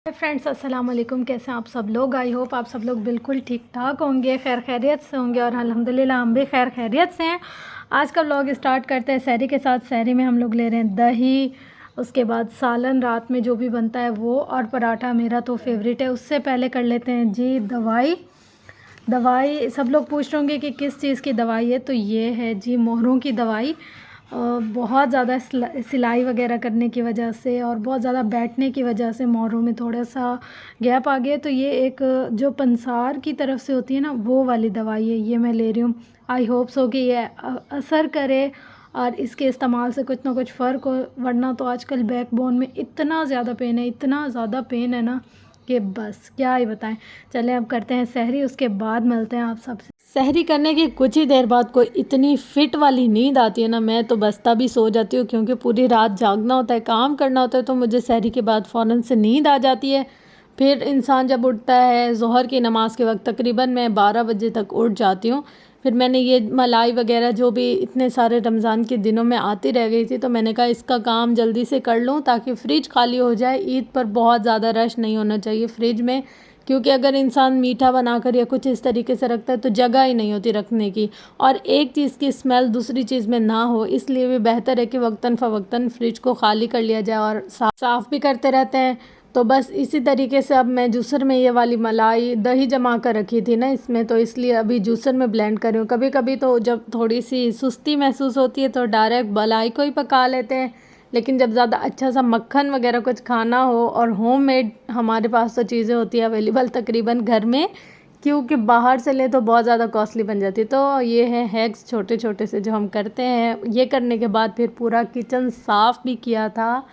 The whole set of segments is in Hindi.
फ्रेंड्स अस्सलाम वालेकुम। कैसे हैं आप सब लोग? आई होप आप सब लोग बिल्कुल ठीक ठाक होंगे, खैर खैरियत से होंगे और अल्हम्दुलिल्लाह हम भी खैर खैरियत से हैं। आज का व्लॉग स्टार्ट करते हैं सहरी के साथ। सहरी में हम लोग ले रहे हैं दही, उसके बाद सालन रात में जो भी बनता है वो, और पराठा मेरा तो फेवरेट है। उससे पहले कर लेते हैं जी दवाई। सब लोग पूछ रहे होंगे कि किस चीज़ की दवाई है, तो ये है जी मोहरों की दवाई। बहुत ज़्यादा सिलाई वगैरह करने की वजह से और बहुत ज़्यादा बैठने की वजह से मोहरों में थोड़ा सा गैप आ गया, तो ये एक जो पंसार की तरफ से होती है ना, वो वाली दवाई है, ये मैं ले रही हूँ। आई होप सो कि ये असर करे और इसके इस्तेमाल से कुछ ना कुछ फ़र्क हो, वरना तो आजकल बैकबोन में इतना ज़्यादा पेन है ना कि बस क्या ही बताएं। चलें अब करते हैं सहरी, उसके बाद मिलते हैं आप सबसे। सहरी करने की कुछ ही देर बाद कोई इतनी फिट वाली नींद आती है ना, मैं तो बस तभी सो जाती हूँ, क्योंकि पूरी रात जागना होता है, काम करना होता है, तो मुझे सहरी के बाद फ़ौरन से नींद आ जाती है। फिर इंसान जब उठता है ज़ोहर की नमाज़ के वक्त, तकरीबन मैं 12 बजे तक उठ जाती हूँ। फिर मैंने ये मलाई वगैरह जो भी इतने सारे रमज़ान के दिनों में आती रह गई थी, तो मैंने कहा इसका काम जल्दी से कर लूँ ताकि फ़्रिज खाली हो जाए। ईद पर बहुत ज़्यादा रश नहीं होना चाहिए फ्रिज में, क्योंकि अगर इंसान मीठा बनाकर या कुछ इस तरीके से रखता है तो जगह ही नहीं होती रखने की, और एक चीज़ की स्मेल दूसरी चीज़ में ना हो, इसलिए भी बेहतर है कि वक्तन फ़वक्तन फ्रिज को खाली कर लिया जाए और साफ़ भी करते रहते हैं। तो बस इसी तरीके से अब मैं जूसर में ये वाली मलाई दही जमा कर रखी थी ना इसमें, तो इसलिए अभी जूसर में ब्लेंड कर रही हूँ। कभी कभी तो जब थोड़ी सी सुस्ती महसूस होती है तो डायरेक्ट मलाई को ही पका लेते हैं, लेकिन जब ज़्यादा अच्छा सा मक्खन वगैरह कुछ खाना हो, और होममेड हमारे पास तो चीज़ें होती है अवेलेबल तकरीबन घर में, क्योंकि बाहर से ले तो बहुत ज़्यादा कॉस्टली बन जाती है। तो ये है हैक्स छोटे छोटे से जो हम करते हैं। ये करने के बाद फिर पूरा किचन साफ़ भी किया था,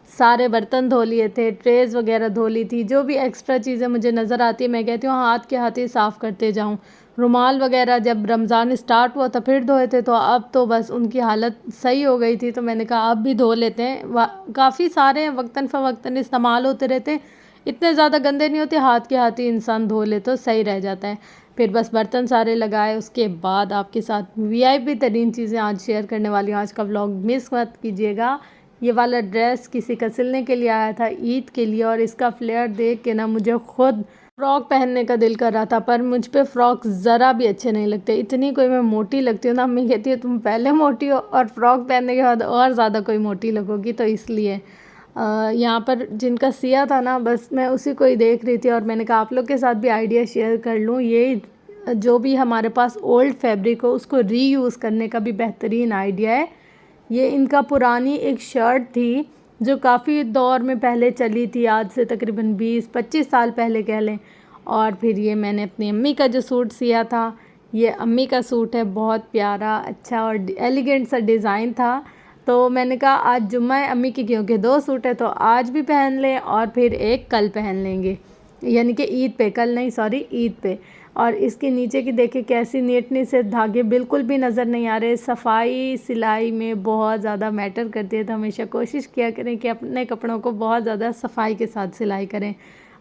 सारे बर्तन धो लिए थे, ट्रेज़ वगैरह धो ली थी। जो भी एक्स्ट्रा चीज़ें मुझे नज़र आती है मैं कहती हूँ हाथ के हाथ ही साफ़ करते जाऊँ। रुमाल वगैरह जब रमज़ान स्टार्ट हुआ था फिर धोए थे, तो अब तो बस उनकी हालत सही हो गई थी, तो मैंने कहा अब भी धो लेते हैं। काफ़ी सारे वक्तन फ़वक्तन इस्तेमाल होते रहते हैं, इतने ज़्यादा गंदे नहीं होते, हाथ के हाथ ही इंसान धो ले तो सही रह जाता है। फिर बस बर्तन सारे लगाए, उसके बाद आपके साथ वीआईपी तरीन चीज़ें आज शेयर करने वाली हूँ। आज का व्लॉग मिस मत कीजिएगा। ये वाला ड्रेस किसी का सिलने के लिए आया था ईद के लिए, और इसका फ्लेयर देख के ना मुझे खुद फ़्रॉक पहनने का दिल कर रहा था, पर मुझ पे फ़्रॉक ज़रा भी अच्छे नहीं लगते। इतनी कोई मैं मोटी लगती हूँ ना, अम्मी कहती है तुम पहले मोटी हो और फ़्रॉक पहनने के बाद और ज़्यादा कोई मोटी लगोगी, तो इसलिए यहाँ पर जिनका सिया था ना, बस मैं उसी को ही देख रही थी, और मैंने कहा आप लोग के साथ भी आइडिया शेयर कर लूँ। ये जो भी हमारे पास ओल्ड फैब्रिक हो उसको रीयूज़ करने का भी बेहतरीन आइडिया है। ये इनका पुरानी एक शर्ट थी जो काफ़ी दौर में पहले चली थी, आज से तकरीबन 20-25 साल पहले कह लें। और फिर ये मैंने अपनी अम्मी का जो सूट सिया था, ये अम्मी का सूट है, बहुत प्यारा अच्छा और एलिगेंट सा डिज़ाइन था। तो मैंने कहा आज जुम्मा है अम्मी की, क्योंकि 2 सूट है तो आज भी पहन लें और फिर एक कल पहन लेंगे, यानी कि ईद पे, कल नहीं सॉरी ईद पे। और इसके नीचे की देखिए कैसी नीटनेस से, धागे बिल्कुल भी नज़र नहीं आ रहे। सफाई सिलाई में बहुत ज़्यादा मैटर करती है, तो हमेशा कोशिश किया करें कि अपने कपड़ों को बहुत ज़्यादा सफाई के साथ सिलाई करें।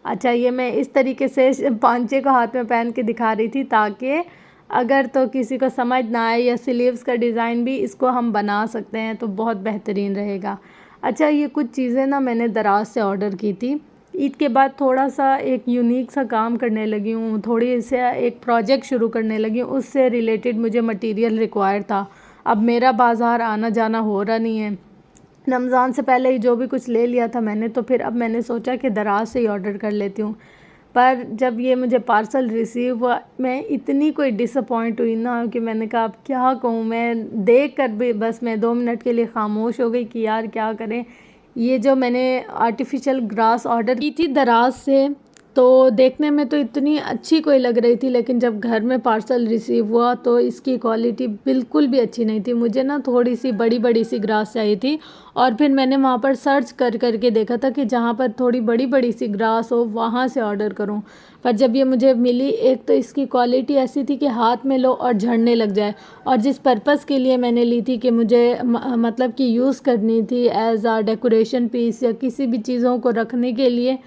अच्छा, ये मैं इस तरीके से पांचे को हाथ में पहन के दिखा रही थी ताकि अगर तो किसी को समझ ना आए, या स्लीव्स का डिज़ाइन भी इसको हम बना सकते हैं तो बहुत बेहतरीन रहेगा। अच्छा, ये कुछ चीज़ें ना मैंने दराज से ऑर्डर की थी। ईद के बाद थोड़ा सा एक यूनिक सा काम करने लगी हूँ, थोड़ी से एक प्रोजेक्ट शुरू करने लगी हूँ, उससे रिलेटेड मुझे मटेरियल रिक्वायर था। अब मेरा बाज़ार आना जाना हो रहा नहीं है, रमज़ान से पहले ही जो भी कुछ ले लिया था मैंने, तो फिर अब मैंने सोचा कि दराज से ही ऑर्डर कर लेती हूँ। पर जब ये मुझे पार्सल रिसीव हुआ, मैं इतनी कोई डिसअपॉइंट हुई ना कि मैंने कहा अब क्या कहूँ। मैं देख कर भी बस मैं 2 मिनट के लिए ख़ामोश हो गई कि यार क्या करें। ये जो मैंने आर्टिफिशियल ग्रास ऑर्डर की थी दराज से, तो देखने में तो इतनी अच्छी कोई लग रही थी, लेकिन जब घर में पार्सल रिसीव हुआ तो इसकी क्वालिटी बिल्कुल भी अच्छी नहीं थी। मुझे ना थोड़ी सी बड़ी बड़ी सी ग्रास चाहिए थी, और फिर मैंने वहाँ पर सर्च कर करके देखा था कि जहाँ पर थोड़ी बड़ी बड़ी सी ग्रास हो वहाँ से ऑर्डर करूँ। पर जब ये मुझे मिली, एक तो इसकी क्वालिटी ऐसी थी कि हाथ में लो और झड़ने लग जाए, और जिस पर्पज़ के लिए मैंने ली थी कि मुझे मतलब कि यूज़ करनी थी एज आ डेकोरेशन पीस या किसी भी चीज़ों को रखने के लिए,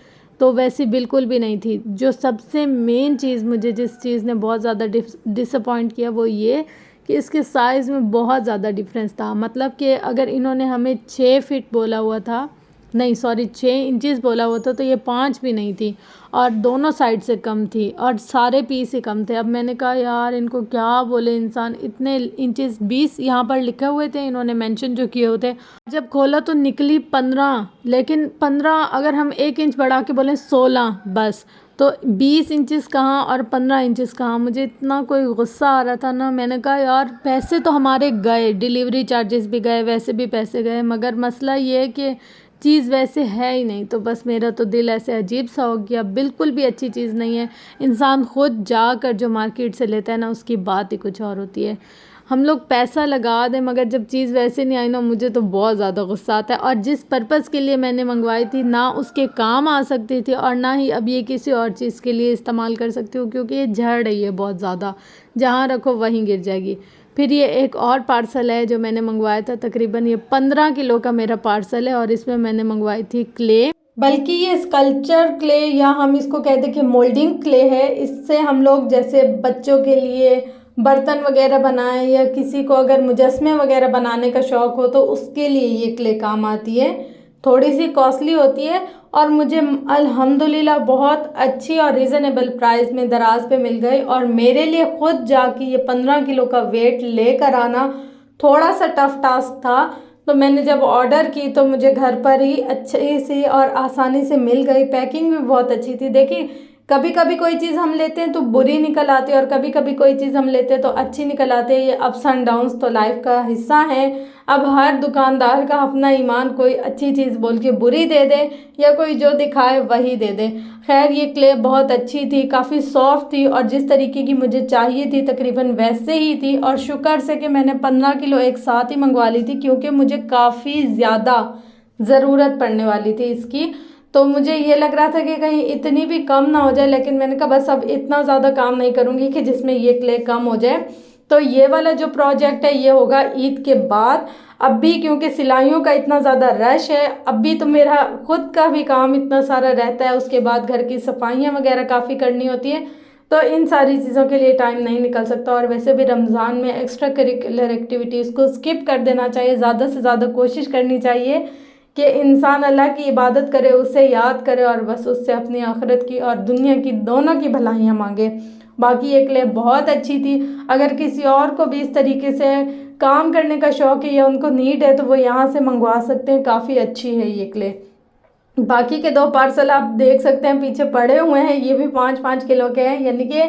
तो वैसी बिल्कुल भी नहीं थी। जो सबसे मेन चीज़ मुझे जिस चीज़ ने बहुत ज़्यादा डिसअपॉइंट किया वो ये कि इसके साइज़ में बहुत ज़्यादा डिफरेंस था। मतलब कि अगर इन्होंने हमें 6 फीट बोला हुआ था नहीं सॉरी 6 इंचज़ बोला हुआ था, तो ये 5 भी नहीं थी और दोनों साइड से कम थी और सारे पीस ही कम थे। अब मैंने कहा यार इनको क्या बोले इंसान, इतने इंचज़ 20 यहाँ पर लिखे हुए थे, इन्होंने मेंशन जो किए होते। जब खोला तो निकली 15, लेकिन 15 अगर हम 1 इंच बढ़ा के बोलें 16 बस, तो 20 इंचज़ कहाँ और 15 इंचज़ कहाँ। मुझे इतना कोई गुस्सा आ रहा था ना, मैंने कहा यार पैसे तो हमारे गए, डिलीवरी चार्जेस भी गए, वैसे भी पैसे गए, मगर मसला ये है कि चीज़ वैसे है ही नहीं। तो बस मेरा तो दिल ऐसे अजीब सा हो गया, बिल्कुल भी अच्छी चीज़ नहीं है। इंसान खुद जाकर जो मार्केट से लेता है ना, उसकी बात ही कुछ और होती है। हम लोग पैसा लगा दें मगर जब चीज़ वैसे नहीं आई ना, मुझे तो बहुत ज़्यादा गुस्सा आता है। और जिस पर्पज़ के लिए मैंने मंगवाई थी ना उसके काम आ सकती थी और ना ही अब ये किसी और चीज़ के लिए इस्तेमाल कर सकती हूँ, क्योंकि ये झड़ रही है बहुत ज़्यादा, जहाँ रखो वहीं गिर जाएगी। फिर ये एक और पार्सल है जो मैंने मंगवाया था, तकरीबन ये 15 किलो का मेरा पार्सल है और इसमें मैंने मंगवाई थी क्ले, बल्कि ये स्कल्पचर क्ले या हम इसको कहते हैं कि मोल्डिंग क्ले है। इससे हम लोग जैसे बच्चों के लिए बर्तन वगैरह बनाएं या किसी को अगर मुजस्मे वगैरह बनाने का शौक़ हो तो उसके लिए ये क्ले काम आती है। थोड़ी सी कॉस्टली होती है और मुझे अल्हम्दुलिल्लाह बहुत अच्छी और रीज़नेबल प्राइस में दराज पे मिल गई। और मेरे लिए ख़ुद जाके ये 15 किलो का वेट लेकर आना थोड़ा सा टफ़ टास्क था। तो मैंने जब ऑर्डर की तो मुझे घर पर ही अच्छी सी और आसानी से मिल गई, पैकिंग भी बहुत अच्छी थी। देखिए कभी कभी कोई चीज़ हम लेते हैं तो बुरी निकल आती है और कभी कभी कोई चीज़ हम लेते हैं तो अच्छी निकल आती है। ये अप्स एंड डाउन्स तो लाइफ का हिस्सा है। अब हर दुकानदार का अपना ईमान, कोई अच्छी चीज़ बोल के बुरी दे दे या कोई जो दिखाए वही दे दे। खैर ये क्ले बहुत अच्छी थी, काफ़ी सॉफ्ट थी और जिस तरीके की मुझे चाहिए थी तकरीबन वैसे ही थी। और शुक्र से कि मैंने 15 किलो एक साथ ही मंगवा ली थी, क्योंकि मुझे काफ़ी ज़्यादा ज़रूरत पड़ने वाली थी इसकी। तो मुझे ये लग रहा था कि कहीं इतनी भी कम ना हो जाए, लेकिन मैंने कहा बस अब इतना ज़्यादा काम नहीं करूँगी कि जिसमें ये क्ले कम हो जाए। तो ये वाला जो प्रोजेक्ट है ये होगा ईद के बाद। अब भी क्योंकि सिलाइयों का इतना ज़्यादा रश है, अब भी तो मेरा खुद का भी काम इतना सारा रहता है, उसके बाद घर की सफाइयाँ वगैरह काफ़ी करनी होती है, तो इन सारी चीज़ों के लिए टाइम नहीं निकल सकता। और वैसे भी रमज़ान में एक्स्ट्रा करिकुलर एक्टिविटीज़ को स्किप कर देना चाहिए। ज़्यादा से ज़्यादा कोशिश करनी चाहिए कि इंसान अल्लाह की इबादत करे, उससे याद करे और बस उससे अपनी आखिरत की और दुनिया की दोनों की भलाइयाँ मांगे। बाकी ये क्ले बहुत अच्छी थी। अगर किसी और को भी इस तरीके से काम करने का शौक़ है या उनको नीड है तो वो यहाँ से मंगवा सकते हैं, काफ़ी अच्छी है ये क्ले। बाकी के 2 पार्सल आप देख सकते हैं पीछे पड़े हुए हैं, ये भी 5-5 किलो के हैं, यानी कि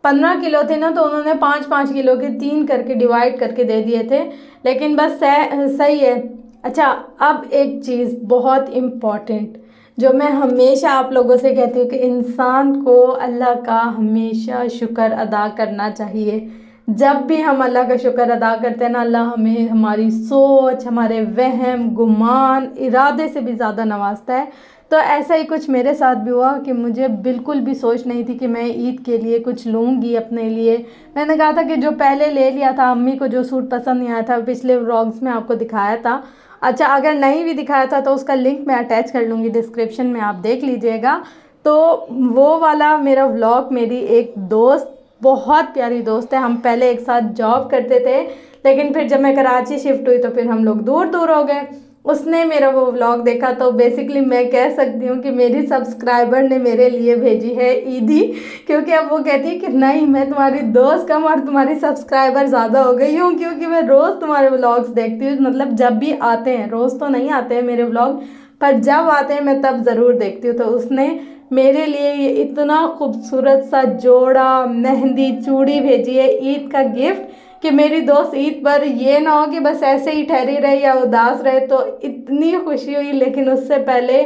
15 किलो थे ना तो उन्होंने 5-5 किलो के 3 करके डिवाइड करके दे दिए थे, लेकिन बस सही है। अच्छा, अब एक चीज़ बहुत इम्पॉर्टेंट जो मैं हमेशा आप लोगों से कहती हूँ कि इंसान को अल्लाह का हमेशा शुक्र अदा करना चाहिए। जब भी हम अल्लाह का शुक्र अदा करते हैं ना, अल्लाह हमें हमारी सोच, हमारे वहम, गुमान, इरादे से भी ज़्यादा नवाजता है। तो ऐसा ही कुछ मेरे साथ भी हुआ कि मुझे बिल्कुल भी सोच नहीं थी कि मैं ईद के लिए कुछ लूँगी अपने लिए। मैंने कहा था कि जो पहले ले लिया था, अम्मी को जो सूट पसंद नहीं आया था, पिछले व्लॉग्स में आपको दिखाया था। अच्छा, अगर नहीं भी दिखाया था तो उसका लिंक मैं अटैच कर लूँगी डिस्क्रिप्शन में, आप देख लीजिएगा। तो वो वाला मेरा व्लॉग मेरी एक दोस्त, बहुत प्यारी दोस्त है, हम पहले एक साथ जॉब करते थे, लेकिन फिर जब मैं कराची शिफ्ट हुई तो फिर हम लोग दूर दूर हो गए। उसने मेरा वो व्लॉग देखा, तो बेसिकली मैं कह सकती हूँ कि मेरी सब्सक्राइबर ने मेरे लिए भेजी है ईदी, क्योंकि अब वो कहती है कि नहीं मैं तुम्हारी दोस्त कम और तुम्हारी सब्सक्राइबर ज़्यादा हो गई हूँ, क्योंकि मैं रोज़ तुम्हारे व्लॉग्स देखती हूँ। मतलब जब भी आते हैं, रोज़ तो नहीं आते हैं मेरे व्लॉग, पर जब आते हैं मैं तब ज़रूर देखती हूँ। तो उसने मेरे लिए ये इतना खूबसूरत सा जोड़ा मेहंदी चूड़ी भेजी है ईद का गिफ्ट, कि मेरी दोस्त ईद पर ये ना हो कि बस ऐसे ही ठहरी रहे या उदास रहे। तो इतनी खुशी हुई, लेकिन उससे पहले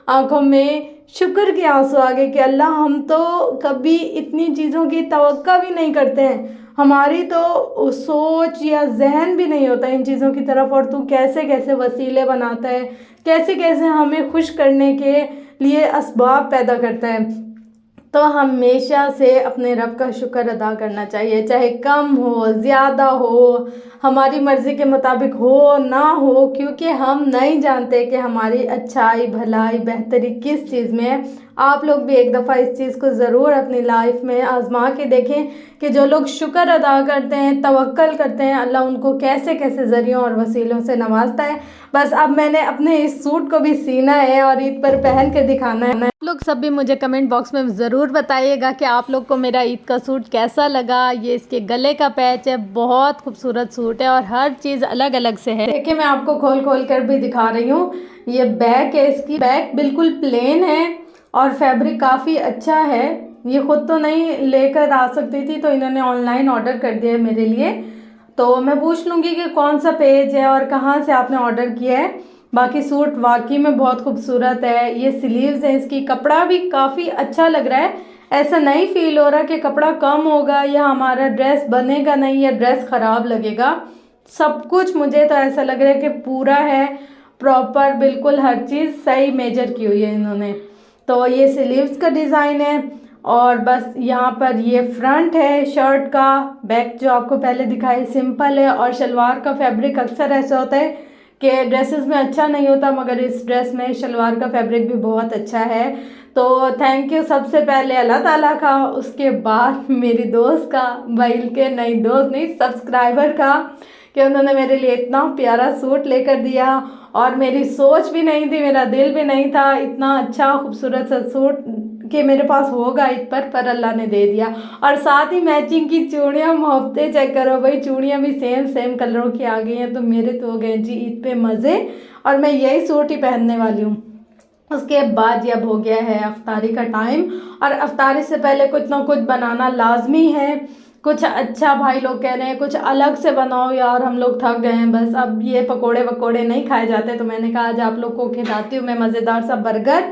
आंखों में शुक्र के आंसू आ गए कि अल्लाह, हम तो कभी इतनी चीज़ों की तवक्का भी नहीं करते हैं, हमारी तो सोच या जहन भी नहीं होता इन चीज़ों की तरफ, और तू कैसे कैसे वसीले बनाता है, कैसे कैसे हमें खुश करने के लिए असबाब पैदा करता है। तो हमेशा से अपने रब का शुक्र अदा करना चाहिए, चाहे कम हो ज़्यादा हो, हमारी मर्ज़ी के मुताबिक हो ना हो, क्योंकि हम नहीं जानते कि हमारी अच्छाई भलाई बेहतरी किस चीज़ में है। आप लोग भी एक दफ़ा इस चीज़ को ज़रूर अपनी लाइफ में आजमा के देखें कि जो लोग शुक्र अदा करते हैं, तवक्कल करते हैं, अल्लाह उनको कैसे कैसे ज़रियों और वसीलों से नवाजता है। बस अब मैंने अपने इस सूट को भी सीना है और ईद पर पहन के दिखाना है। आप लोग सब भी मुझे कमेंट बॉक्स में ज़रूर बताइएगा कि आप लोग को मेरा ईद का सूट कैसा लगा। ये इसके गले का पैच है, बहुत खूबसूरत सूट है और हर चीज़ अलग अलग से है। देखिए मैं आपको खोल खोल कर भी दिखा रही हूँ। ये बैक है, इसकी बैक बिल्कुल प्लेन है और फैब्रिक काफ़ी अच्छा है। ये ख़ुद तो नहीं लेकर आ सकती थी, तो इन्होंने ऑनलाइन ऑर्डर कर दिया है मेरे लिए। तो मैं पूछ लूँगी कि कौन सा पेज है और कहाँ से आपने ऑर्डर किया है। बाकी सूट वाकई में बहुत खूबसूरत है। ये स्लीव्स है, इसकी कपड़ा भी काफ़ी अच्छा लग रहा है। ऐसा नहीं फील हो रहा कि कपड़ा कम होगा या हमारा ड्रेस बनेगा नहीं या ड्रेस ख़राब लगेगा। सब कुछ मुझे तो ऐसा लग रहा है कि पूरा है, प्रॉपर, बिल्कुल हर चीज़ सही मेजर की हुई है इन्होंने। तो ये स्लीव्स का डिज़ाइन है और बस यहाँ पर ये फ्रंट है शर्ट का। बैक जो आपको पहले दिखाई सिंपल है और शलवार का फैब्रिक अक्सर ऐसा होता है कि ड्रेसेस में अच्छा नहीं होता, मगर इस ड्रेस में शलवार का फैब्रिक भी बहुत अच्छा है। तो थैंक यू सबसे पहले अल्लाह ताला का, उसके बाद मेरी दोस्त का, बल्कि नहीं दोस्त नहीं सब्सक्राइबर का, कि उन्होंने मेरे लिए इतना प्यारा सूट लेकर दिया। और मेरी सोच भी नहीं थी, मेरा दिल भी नहीं था इतना अच्छा खूबसूरत सा सूट कि मेरे पास होगा ईद पर अल्लाह ने दे दिया। और साथ ही मैचिंग की चूड़ियाँ, मोहब्बतें चेक करो भाई, चूड़ियाँ भी सेम सेम कलरों की आ गई हैं। तो मेरे तो हो गए जी ईद पे मज़े, और मैं यही सूट ही पहनने वाली हूँ। उसके बाद अब हो गया है अफ्तारी का टाइम, और अफ्तारी से पहले कुछ ना कुछ बनाना लाजमी है। कुछ अच्छा भाई लोग कह रहे हैं कुछ अलग से बनाओ यार, हम लोग थक गए हैं बस, अब ये पकोड़े वकोड़े नहीं खाए जाते। तो मैंने कहा आज आप लोग को खिलाती हूँ मैं मज़ेदार सा बर्गर।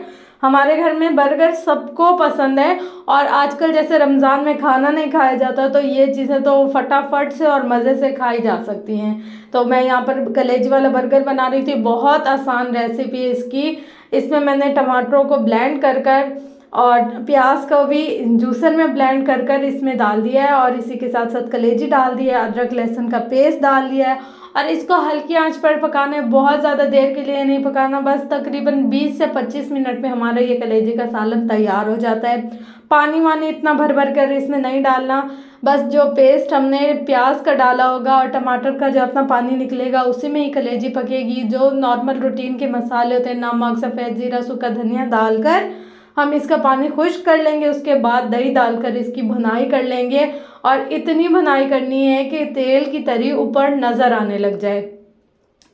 हमारे घर में बर्गर सबको पसंद है, और आजकल जैसे रमज़ान में खाना नहीं खाया जाता, तो ये चीज़ें तो फटाफट से और मज़े से खाई जा सकती हैं। तो मैं यहाँ पर कलेजी वाला बर्गर बना रही थी, बहुत आसान रेसिपी है इसकी। इसमें मैंने टमाटरों को ब्लेंड कर कर और प्याज को भी जूसर में ब्लेंड कर कर इसमें डाल दिया है, और इसी के साथ साथ कलेजी डाल दिया है, अदरक लहसुन का पेस्ट डाल दिया है, और इसको हल्की आंच पर पकाना है। बहुत ज़्यादा देर के लिए नहीं पकाना, बस तकरीबन 20 से 25 मिनट में हमारा ये कलेजी का सालन तैयार हो जाता है। पानी वानी इतना भर भर कर इसमें नहीं डालना, बस जो पेस्ट हमने प्याज का डाला होगा और टमाटर का जो अपना पानी निकलेगा उसी में ही कलेजी पकेगी। जो नॉर्मल रूटीन के मसाले होते हैं, नमक, सफ़ेद जीरा, सूखा धनिया डालकर हम इसका पानी खुश्क कर लेंगे। उसके बाद दही डालकर इसकी भुनाई कर लेंगे, और इतनी भुनाई करनी है कि तेल की तरी ऊपर नज़र आने लग जाए।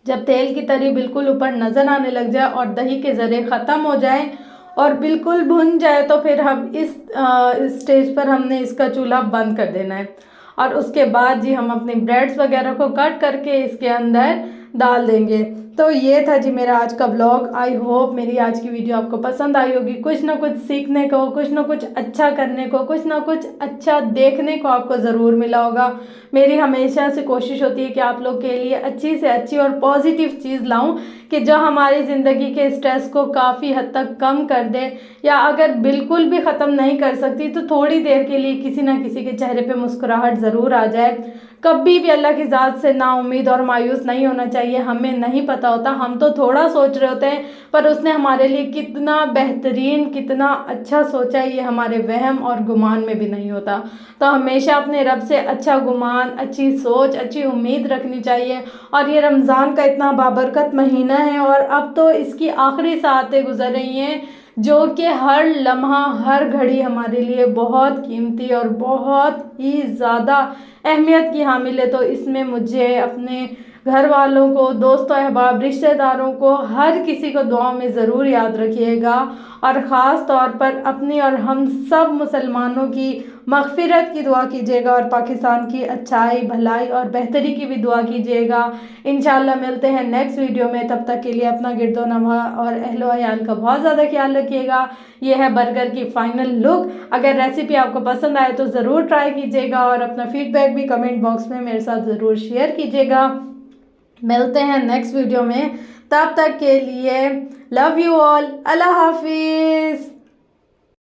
जब तेल की तरी बिल्कुल ऊपर नज़र आने लग जाए और दही के ज़रे ख़त्म हो जाए और बिल्कुल भुन जाए, तो फिर हम इस स्टेज पर हमने इसका चूल्हा बंद कर देना है। और उसके बाद जी हम अपनी ब्रेड्स वगैरह को कट करके इसके अंदर डाल देंगे। तो ये था जी मेरा आज का व्लॉग। आई होप मेरी आज की वीडियो आपको पसंद आई होगी। कुछ ना कुछ सीखने को, कुछ ना कुछ अच्छा करने को, कुछ ना कुछ अच्छा देखने को आपको ज़रूर मिला होगा। मेरी हमेशा से कोशिश होती है कि आप लोग के लिए अच्छी से अच्छी और पॉजिटिव चीज़ लाऊं, कि जो हमारी ज़िंदगी के स्ट्रेस को काफ़ी हद तक कम कर दे, या अगर बिल्कुल भी ख़त्म नहीं कर सकती तो थोड़ी देर के लिए किसी ना किसी के चेहरे पे मुस्कुराहट ज़रूर आ जाए। कभी भी अल्लाह की ज़ात से नाउम्मीद और मायूस नहीं होना चाहिए। हमें नहीं पता होता, हम तो थोड़ा सोच रहे होते हैं, पर उसने हमारे लिए कितना बेहतरीन, कितना अच्छा सोचा है, ये हमारे वहम और गुमान में भी नहीं होता। तो हमेशा अपने रब से अच्छा गुमान, अच्छी सोच, अच्छी उम्मीद रखनी चाहिए। और ये रमज़ान का इतना बाबरकत महीना है, और अब तो इसकी आखिरी सातें गुजर रही हैं, जो कि हर लम्हा, हर घड़ी हमारे लिए बहुत कीमती और बहुत ही ज़्यादा अहमियत की हामिल है। तो इसमें मुझे अपने घर वालों को, दोस्तों, अहबाब, रिश्तेदारों को, हर किसी को दुआ में ज़रूर याद रखिएगा, और ख़ास तौर पर अपनी और हम सब मुसलमानों की मग़फ़िरत की दुआ कीजिएगा, और पाकिस्तान की अच्छाई, भलाई और बेहतरी की भी दुआ कीजिएगा। इंशाल्लाह मिलते हैं नेक्स्ट वीडियो में। तब तक के लिए अपना गिरदो नवा और अहलो अयाल का बहुत ज़्यादा ख्याल रखिएगा। ये है बर्गर की फ़ाइनल लुक। अगर रेसिपी आपको पसंद आए तो ज़रूर ट्राई कीजिएगा, और अपना फ़ीडबैक भी कमेंट बॉक्स में मेरे साथ ज़रूर शेयर कीजिएगा। मिलते हैं नेक्स्ट वीडियो में, तब तक के लिए लव यू ऑल, अल्लाह हाफिज़।